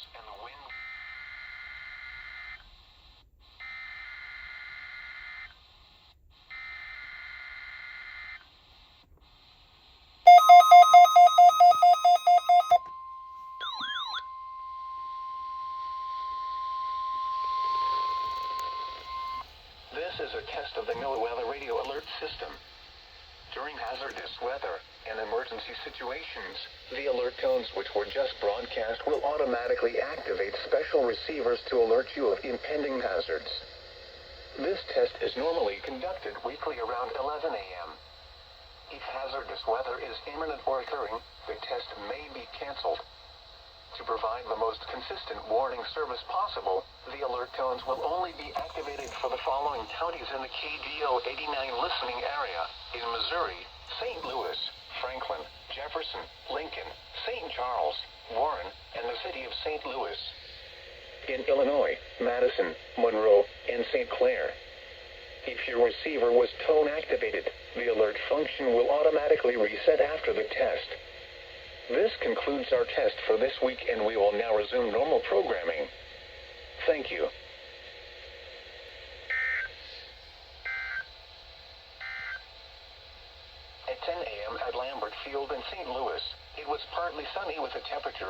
showers and the wind. This is a test of the NOAA Weather Radio Alert System. During hazardous weather and emergency situations, the alert tones which were just broadcast will automatically activate special receivers to alert you of impending hazards. This test is normally conducted weekly around 11 a.m. If hazardous weather is imminent or occurring, the test may be canceled. To provide the most consistent warning service possible, the alert tones will only be activated for the following counties in the KDO89 listening area: in Missouri, St. Louis, Franklin, Jefferson, Lincoln, St. Charles, Warren, and the city of St. Louis. In Illinois, Madison, Monroe, and St. Clair. If your receiver was tone activated, the alert function will automatically reset after the test. This concludes our test for this week, and we will now resume normal programming. Thank you. At 10 a.m. at Lambert Field in St. Louis, it was partly sunny with a temperature